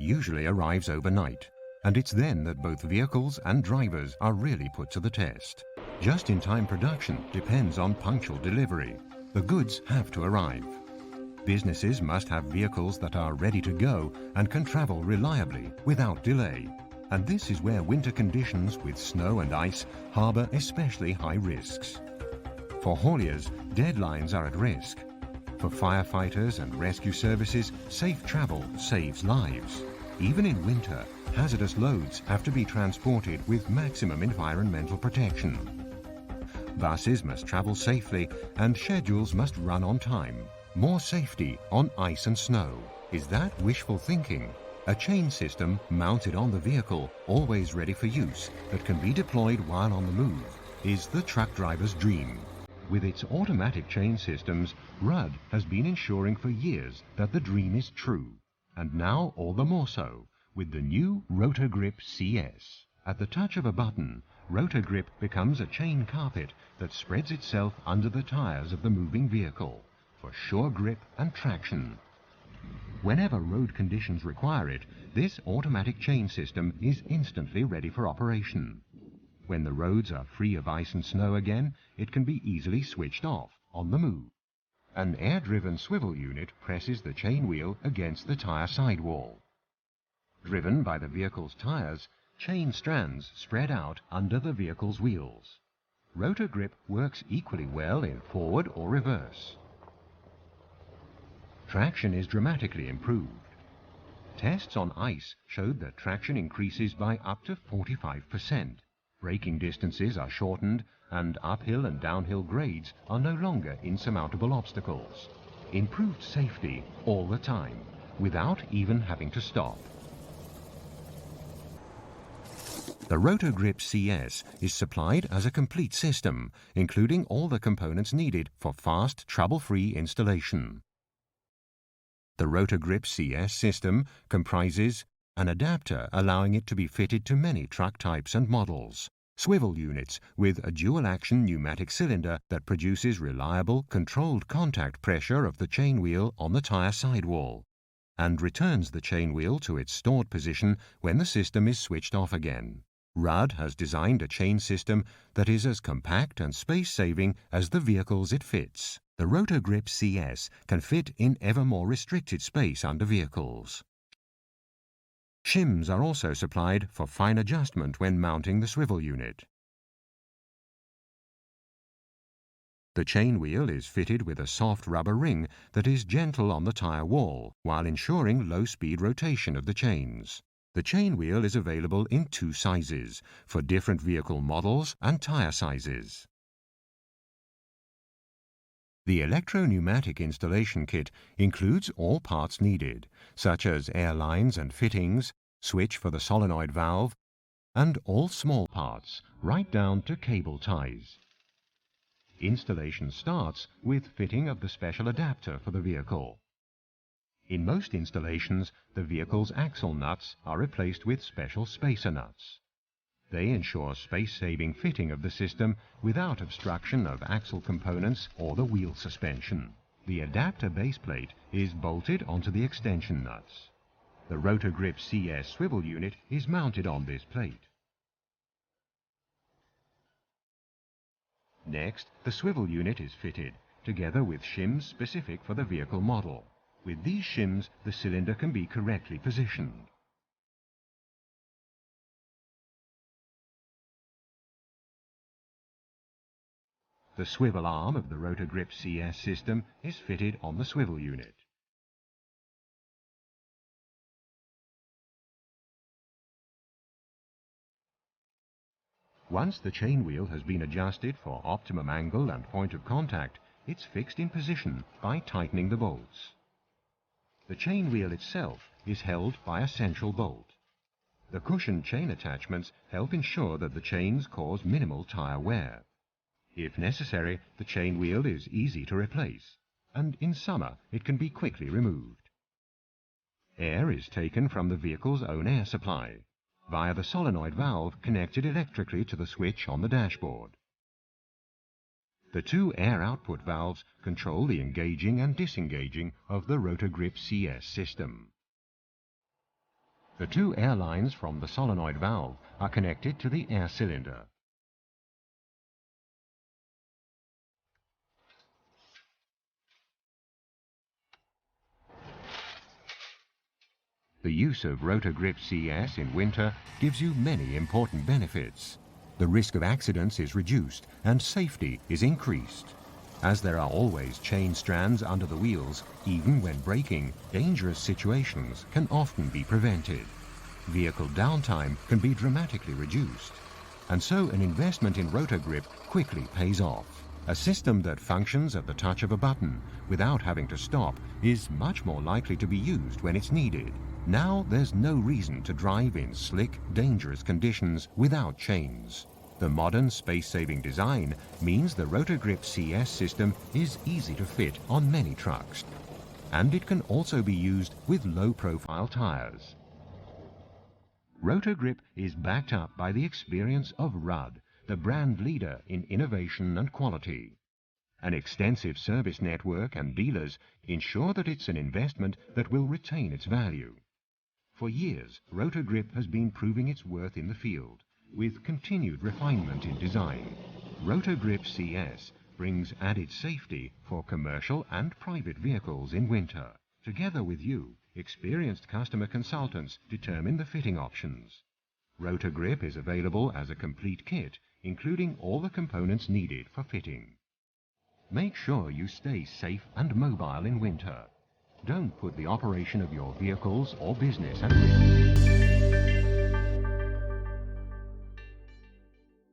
usually arrives overnight, and it's then that both vehicles and drivers are really put to the test. Just-in-time production depends on punctual delivery. The goods have to arrive. Businesses must have vehicles that are ready to go and can travel reliably without delay. And this is where winter conditions with snow and ice harbour especially high risks. For hauliers, deadlines are at risk. For firefighters and rescue services, safe travel saves lives. Even in winter, hazardous loads have to be transported with maximum environmental protection. Buses must travel safely and schedules must run on time. More safety on ice and snow. Is that wishful thinking? A chain system mounted on the vehicle, always ready for use, that can be deployed while on the move, is the truck driver's dream. With its automatic chain systems, Rudd has been ensuring for years that the dream is true. And now all the more so, with the new Rotogrip CS. At the touch of a button, Rotogrip becomes a chain carpet that spreads itself under the tires of the moving vehicle for sure grip and traction. Whenever road conditions require it, this automatic chain system is instantly ready for operation. When the roads are free of ice and snow again, it can be easily switched off on the move. An air-driven swivel unit presses the chain wheel against the tire sidewall. Driven by the vehicle's tires, chain strands spread out under the vehicle's wheels. Rotogrip works equally well in forward or reverse. Traction is dramatically improved. Tests on ice showed that traction increases by up to 45%. Braking distances are shortened and uphill and downhill grades are no longer insurmountable obstacles. Improved safety all the time, without even having to stop. The Rotogrip CS is supplied as a complete system, including all the components needed for fast, trouble-free installation. The Rotogrip CS system comprises an adapter allowing it to be fitted to many truck types and models, swivel units with a dual-action pneumatic cylinder that produces reliable, controlled contact pressure of the chain wheel on the tire sidewall, and returns the chain wheel to its stored position when the system is switched off again. Rudd has designed a chain system that is as compact and space-saving as the vehicles it fits. The Rotogrip CS can fit in ever more restricted space under vehicles. Shims are also supplied for fine adjustment when mounting the swivel unit. The chain wheel is fitted with a soft rubber ring that is gentle on the tire wall while ensuring low-speed rotation of the chains. The chain wheel is available in 2 sizes for different vehicle models and tire sizes. The electro-pneumatic installation kit includes all parts needed, such as air lines and fittings, switch for the solenoid valve, and all small parts, right down to cable ties. Installation starts with fitting of the special adapter for the vehicle. In most installations, the vehicle's axle nuts are replaced with special spacer nuts. They ensure space-saving fitting of the system without obstruction of axle components or the wheel suspension. The adapter base plate is bolted onto the extension nuts. The Rotogrip CS swivel unit is mounted on this plate. Next, the swivel unit is fitted, together with shims specific for the vehicle model. With these shims, the cylinder can be correctly positioned. The swivel arm of the Rotogrip CS system is fitted on the swivel unit. Once the chain wheel has been adjusted for optimum angle and point of contact, it's fixed in position by tightening the bolts. The chain wheel itself is held by a central bolt. The cushioned chain attachments help ensure that the chains cause minimal tire wear. If necessary, the chain wheel is easy to replace, and in summer it can be quickly removed. Air is taken from the vehicle's own air supply, via the solenoid valve connected electrically to the switch on the dashboard. The 2 air output valves control the engaging and disengaging of the Rotogrip CS system. The two air lines from the solenoid valve are connected to the air cylinder. The use of Rotogrip CS in winter gives you many important benefits. The risk of accidents is reduced and safety is increased. As there are always chain strands under the wheels, even when braking, dangerous situations can often be prevented. Vehicle downtime can be dramatically reduced. And so an investment in Rotogrip quickly pays off. A system that functions at the touch of a button without having to stop is much more likely to be used when it's needed. Now there's no reason to drive in slick, dangerous conditions without chains. The modern space-saving design means the Rotogrip CS system is easy to fit on many trucks. And it can also be used with low-profile tires. Rotogrip is backed up by the experience of Rudd, the brand leader in innovation and quality. An extensive service network and dealers ensure that it's an investment that will retain its value. For years, Rotogrip has been proving its worth in the field, with continued refinement in design. Rotogrip CS brings added safety for commercial and private vehicles in winter. Together with you, experienced customer consultants determine the fitting options. Rotogrip is available as a complete kit, including all the components needed for fitting. Make sure you stay safe and mobile in winter. Don't put the operation of your vehicles or business at risk.